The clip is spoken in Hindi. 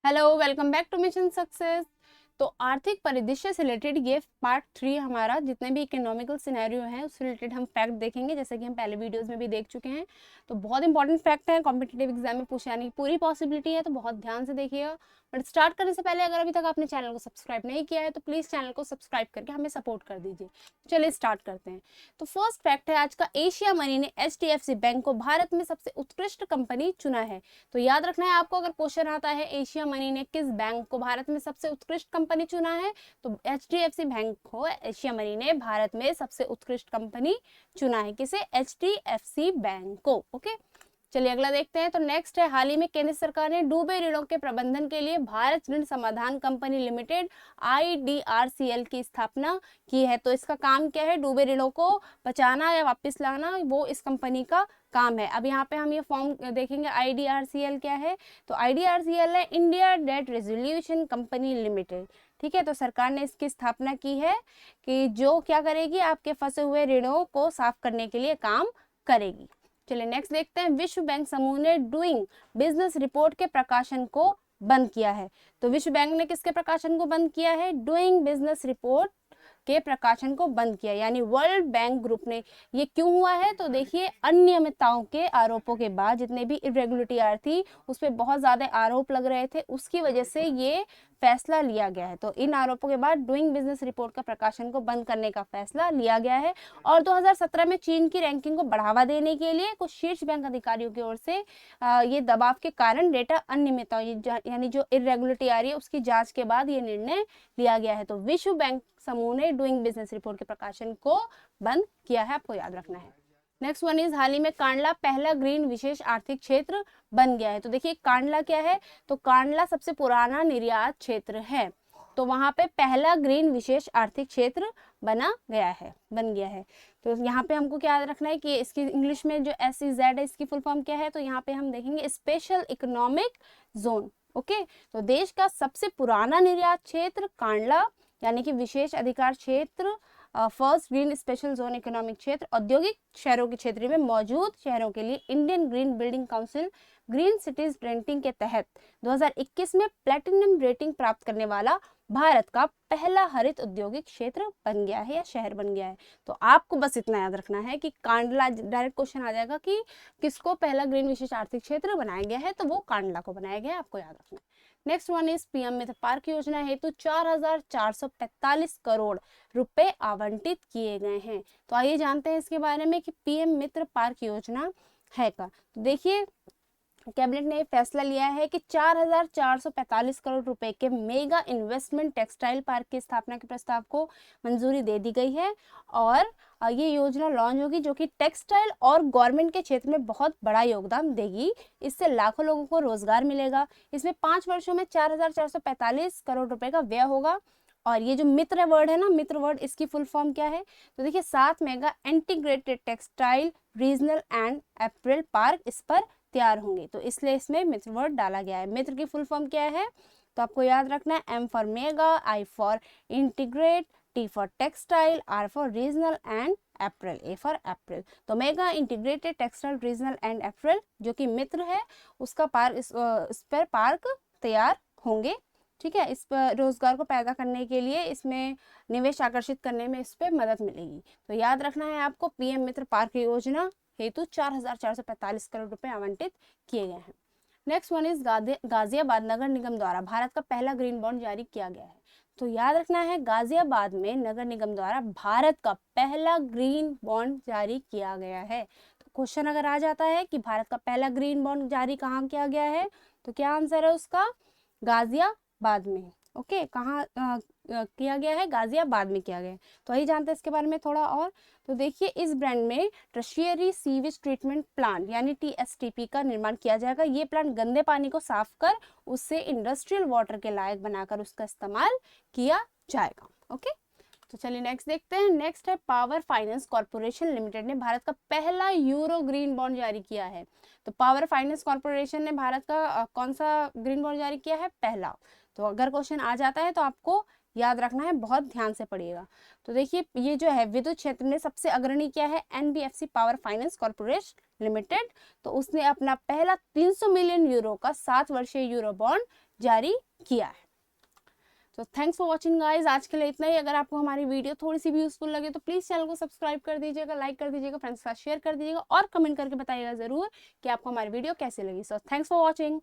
Hello, welcome back to mission success. तो आर्थिक परिदृश्य से रिलेटेड ये पार्ट 3 हमारा, जितने भी इकोनॉमिकल सिनेरियो हैं उससे रिलेटेड हम फैक्ट देखेंगे, जैसे कि हम पहले वीडियोस में भी देख चुके हैं। तो बहुत इंपॉर्टेंट फैक्ट है, कॉम्पिटिटिव एग्जाम में पूछे जाने की पूरी पॉसिबिलिटी है, तो बहुत ध्यान से देखिएगा। बट स्टार्ट करने से पहले अगर अभी तक आपने चैनल को सब्सक्राइब नहीं किया है तो प्लीज़ चैनल को सब्सक्राइब करके हमें सपोर्ट कर दीजिए। चलिए स्टार्ट करते हैं। तो फर्स्ट फैक्ट है आज का, एशिया मनी ने HDFC बैंक को भारत में सबसे उत्कृष्ट कंपनी चुना है। तो याद रखना है आपको, अगर क्वेश्चन आता है एशिया मनी ने किस बैंक को भारत में सबसे उत्कृष्ट कंपनी चुना है, तो HDFC बैंक को एशिया मनी ने भारत में सबसे उत्कृष्ट कंपनी चुना है। किसे? HDFC बैंक को। ओके, चलिए अगला देखते हैं। तो नेक्स्ट है, हाल ही में केंद्र सरकार ने डूबे ऋणों के प्रबंधन के लिए भारत ऋण समाधान कंपनी लिमिटेड IDRCL की स्थापना की है। तो इसका काम क्या है? डूबे ऋणों को बचाना या वापस लाना, वो इस कंपनी का काम है। अब यहाँ पे हम ये फॉर्म देखेंगे, IDRCL क्या है? तो IDRCL है India debt resolution company limited. ठीक है, तो सरकार ने इसकी स्थापना की है कि जो क्या करेगी, आपके फंसे हुए ऋणों को साफ करने के लिए काम करेगी। चलिए नेक्स्ट देखते हैं, विश्व बैंक समूह ने डूइंग बिजनेस रिपोर्ट के प्रकाशन को बंद किया है। तो विश्व बैंक ने किसके प्रकाशन को बंद किया है? डूइंग बिजनेस रिपोर्ट के प्रकाशन को बंद किया, यानी वर्ल्ड बैंक ग्रुप ने। ये क्यों हुआ है? तो देखिए, अनियमितताओं के आरोपों के बाद जितने भी इरेगुलरिटी थी उस पर बहुत ज्यादा आरोप लग रहे थे, उसकी वजह से ये फैसला लिया गया है। तो इन आरोपों के बाद डूइंग बिजनेस रिपोर्ट का प्रकाशन को बंद करने का फैसला लिया गया है। और 2017 में चीन की रैंकिंग को बढ़ावा देने के लिए कुछ शीर्ष बैंक अधिकारियों की ओर से ये दबाव के कारण डेटा अनियमितता, यानी जो इरेगुलरिटी आ रही है उसकी जांच के बाद ये निर्णय लिया गया है। तो विश्व बैंक समूह ने डूइंग बिजनेस रिपोर्ट के प्रकाशन को बंद किया है, आपको याद रखना है। नेक्स्ट वन इज, हाल ही में कांडला पहला ग्रीन विशेष आर्थिक क्षेत्र बन गया है। तो देखिए कांडला क्या है? तो कांडला सबसे पुराना निर्यात क्षेत्र है, तो वहां पे पहला ग्रीन विशेष आर्थिक क्षेत्र बन गया है। तो यहाँ पे हमको क्या याद रखना है कि इसकी इंग्लिश में जो SEZ है, इसकी फुल फॉर्म क्या है? तो यहाँ पे हम देखेंगे स्पेशल इकोनॉमिक जोन। ओके, तो देश का सबसे पुराना निर्यात क्षेत्र कांडला, यानी कि विशेष अधिकार क्षेत्र, first green special zone economic क्षेत्र, औद्योगिक शहरों के क्षेत्र में मौजूद शहरों के लिए Indian green building council green cities rating के तहत 2021 में प्लैटिनम रेटिंग प्राप्त करने वाला भारत का पहला हरित औद्योगिक क्षेत्र बन गया है या शहर बन गया है। तो आपको बस इतना याद रखना है कि कांडला, डायरेक्ट क्वेश्चन आ जाएगा कि किसको पहला ग्रीन विशेष आर्थिक क्षेत्र बनाया गया है, तो वो कांडला को बनाया गया है, आपको याद रखना है। Next one is, PM Mitra park योजना हेतु 4,445 करोड़ रुपए आवंटित किए गए हैं। तो आइए जानते हैं इसके बारे में कि PM मित्र पार्क योजना है का। तो देखिए, कैबिनेट ने फैसला लिया है कि 4,445 करोड़ रुपए के मेगा इन्वेस्टमेंट टेक्सटाइल पार्क की स्थापना के प्रस्ताव को मंजूरी दे दी गई है। और ये योजना लॉन्च होगी, जो कि टेक्सटाइल और गवर्नमेंट के क्षेत्र में बहुत बड़ा योगदान देगी। इससे लाखों लोगों को रोजगार मिलेगा। इसमें 5 वर्षों में 4,445 करोड़ रुपए का व्यय होगा। और ये जो मित्र वर्ड है ना, मित्र वर्ड, इसकी फुल फॉर्म क्या है? तो देखिए, 7 mega integrated textile regional and apparel park इस पर तैयार होंगे, तो इसलिए इसमें मित्र वर्ड डाला गया है। मित्र की फुल फॉर्म क्या है? तो आपको याद रखना है, M for mega, I for integrate, T for textile, R for regional and apparel, A for apparel. तो mega integrated textile regional and apparel जो कि मित्र है, उसका पार्क, इस पर पार्क तैयार होंगे। ठीक है, इस पर रोजगार को पैदा करने के लिए, इसमें निवेश आकर्षित करने में इस पर मदद मिलेगी। तो याद रखना है आपको, PM मित्र पार्क योजना हेतु 4,445 करोड़ रुपए आवंटित किए गए हैं। नेक्स्ट वन इज, गाजियाबाद नगर निगम द्वारा भारत का पहला ग्रीन बॉन्ड जारी किया गया है। तो याद रखना है, गाजियाबाद में नगर निगम द्वारा भारत का पहला ग्रीन बॉन्ड जारी किया गया है। तो क्वेश्चन अगर आ जाता है कि भारत का पहला ग्रीन बॉन्ड जारी कहाँ किया गया है, तो क्या आंसर है उसका? गाजियाबाद में। ओके, कहाँ किया गया है? गाजियाबाद में किया गया है। तो वही जानते हैं इसके बारे में थोड़ा और। तो देखिए, इस ब्रांड में टर्शियरी सीवेज ट्रीटमेंट प्लांट यानी TSTP का निर्माण किया जाएगा। ये प्लांट गंदे पानी को साफ कर उससे इंडस्ट्रियल वाटर के लायक बनाकर उसका इस्तेमाल किया जाएगा। ओके, तो चलिए नेक्स्ट देखते हैं। नेक्स्ट है पावर फाइनेंस कॉर्पोरेशन लिमिटेड ने भारत का पहला यूरो ग्रीन बॉन्ड जारी किया है। तो पावर फाइनेंस कॉर्पोरेशन ने भारत का कौन सा ग्रीन बॉन्ड जारी किया है? पहला। तो अगर क्वेश्चन आ जाता है तो आपको याद रखना है, बहुत ध्यान से पढ़िएगा। तो देखिए ये जो है विद्युत क्षेत्र में सबसे अग्रणी क्या है? NBFC power finance corporation limited. तो उसने अपना पहला 300 मिलियन यूरो का 7 वर्षीय यूरो बॉन्ड जारी किया है। तो थैंक्स फॉर वॉचिंग गाइज, आज के लिए इतना ही। अगर आपको हमारी वीडियो थोड़ी सी भी यूजफुल लगे तो प्लीज चैनल को सब्सक्राइब कर दीजिएगा, लाइक कर दीजिएगा, फ्रेंड्स के साथ शेयर कर दीजिएगा और कमेंट करके बताइएगा जरूर कि आपको हमारी वीडियो कैसी लगी। So thanks for watching.